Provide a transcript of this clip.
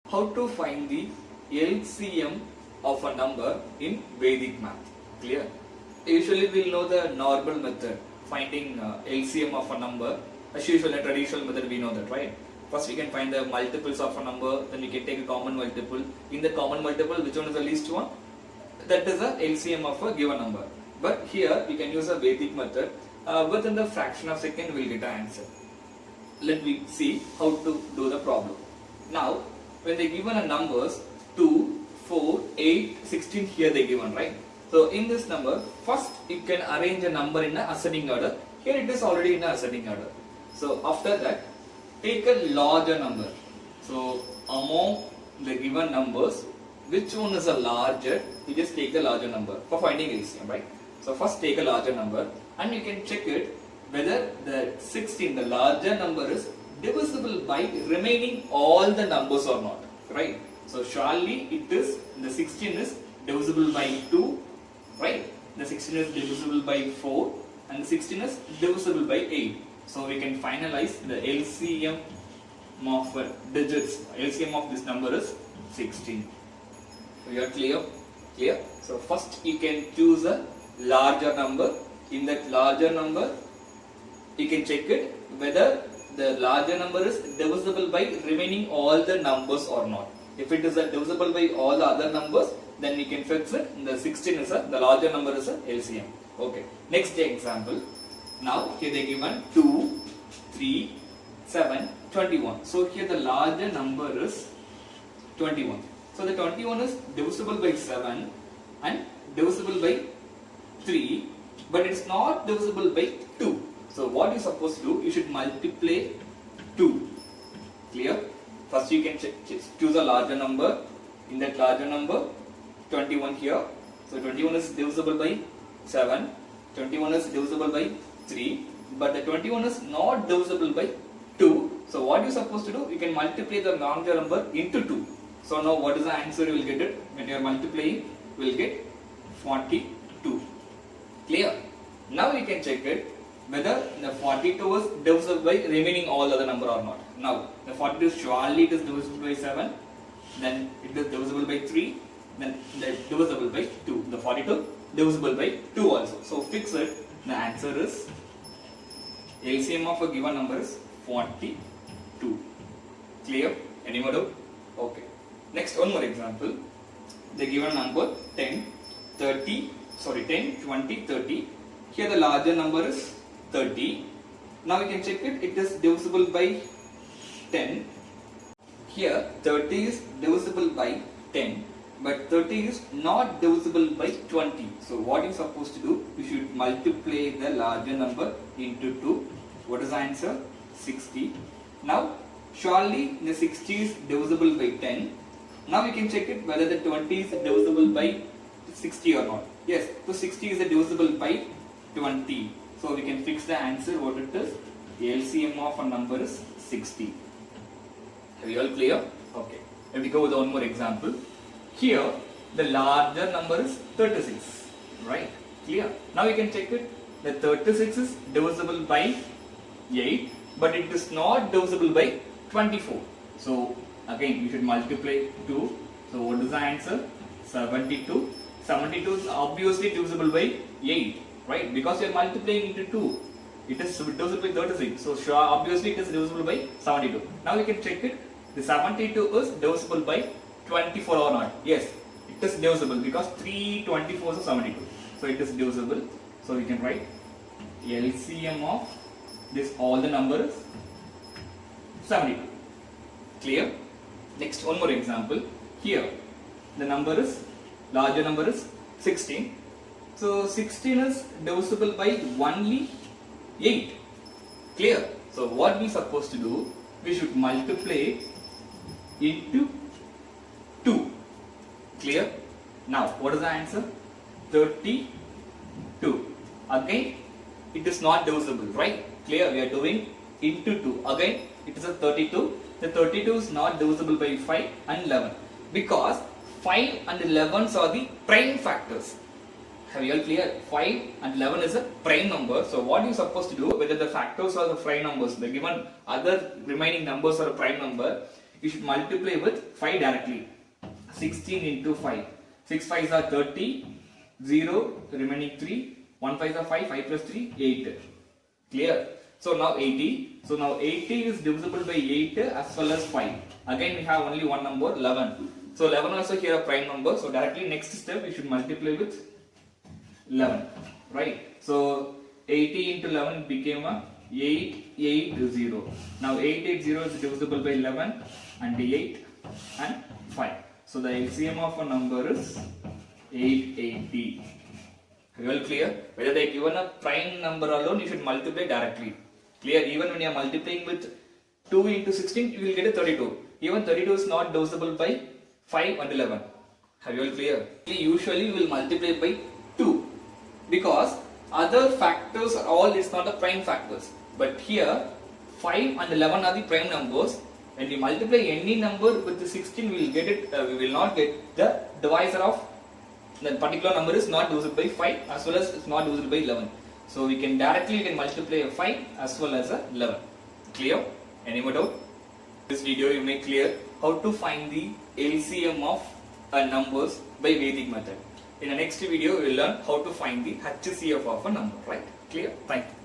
How to find the LCM of a number in Vedic math? Clear? Usually we'll know the normal method, finding LCM of a number. As usual, a traditional method we know that, right? First we can find the multiples of a number, then we can take a common multiple. In the common multiple, which one is the least one? That is the LCM of a given number. But here we can use a Vedic method. Within the fraction of second we'll get an answer. Let me see how to do the problem. Now, when they given a numbers 2, 4, 8, 16, here they given, right? So in this number, first you can arrange a number in a ascending order. Here it is already in a ascending order. So after that, take a larger number. So among the given numbers, which one is a larger? You just take the larger number for finding LCM, right? So first take a larger number and you can check it whether the 16, the larger number, is divisible by remaining all the numbers or not, right? So surely it is, the 16 is divisible by 2, right? The 16 is divisible by 4 and the 16 is divisible by 8. So we can finalize the LCM of digits. LCM of this number is 16. So you are clear? Clear? So first you can choose a larger number. In that larger number, you can check it whether the larger number is divisible by remaining all the numbers or not. If it is divisible by all the other numbers, then we can fix it. The 16 is the larger number is a LCM. Okay. Next example. Now here they given 2, 3, 7, 21. So here the larger number is 21. So the 21 is divisible by 7 and divisible by 3, but it is not divisible by 2. So what you supposed to do? You should multiply 2. Clear? First you can choose a larger number. In that larger number, 21 here. So 21 is divisible by 7. 21 is divisible by 3. But the 21 is not divisible by 2. So what you supposed to do? You can multiply the larger number into 2. So now what is the answer you will get it? When you are multiplying, you will get 42. Clear? Now you can check it whether the 42 is divisible by remaining all other number or not. Now the 42 surely it is divisible by 7, then it is divisible by 3, then divisible by 2. The 42 divisible by 2 also. So fix it. The answer is LCM of a given number is 42. Clear? Any more doubt? Okay. Next, one more example. They given number 10, 20, 30. Here the larger number is 30. Now we can check it. It is divisible by 10. Here 30 is divisible by 10, but 30 is not divisible by 20. So what you supposed to do? You should multiply the larger number into 2. What is the answer? 60. Now surely the 60 is divisible by 10. Now we can check it whether the 20 is divisible by 60 or not. Yes, so 60 is divisible by 20. So we can fix the answer. What it is? LCM of a number is 60. Are you all clear? Okay. Let me go with one more example. Here the larger number is 36. Right? Clear? Now we can check it. The 36 is divisible by 8, but it is not divisible by 24. So again you should multiply 2. So what is the answer? 72. 72 is obviously divisible by 8, right? Because you are multiplying into 2. It is divisible by 36. So sure, obviously it is divisible by 72. Now we can check it. The 72 is divisible by 24 or not? Yes, it is divisible because 3 24s is 72. So it is divisible. So we can write LCM of this all the numbers 72. Clear? Next, one more example. Here the number is larger number is 16. So 16 is divisible by only 8. Clear? So what we supposed to do? We should multiply into 2. Clear? Now what is the answer? 32. Again it is not divisible, right? Clear? We are doing into 2. Again it is a 32. The 32 is not divisible by 5 and 11 because 5 and 11 are the prime factors. Have you all clear? 5 and 11 is a prime number. So what you supposed to do, whether the factors or the prime numbers, the given other remaining numbers are a prime number, you should multiply with 5 directly. 16 into 5. 6 5s are 30, 0, remaining 3, 1 5s are 5, 5 plus 3, 8. Clear? So now 80. So now 80 is divisible by 8 as well as 5. Again we have only one number, 11. So 11 also here a prime number. So directly next step we should multiply with 11. Right? So 80 into 11 became a 880. Now 880 is divisible by 11 and 8 and 5. So the LCM of a number is 880. Well clear? Whether they given a prime number alone, you should multiply directly. Clear? Even when you are multiplying with 2 into 16, you will get a 32. Even 32 is not divisible by 5 and 11. Have you all clear? Usually we will multiply by 2 because other factors are all is not the prime factors. But here 5 and 11 are the prime numbers. When we multiply any number with the 16, we will get it. We will not get the divisor of that particular number is not divisible by 5 as well as it's not divisible by 11. So we can directly multiply a 5 as well as a 11. Clear? Any more doubt? This video you make clear how to find the LCM of numbers by Vedic method. In the next video we will learn how to find the HCF of a number. Right? Clear? Thank you.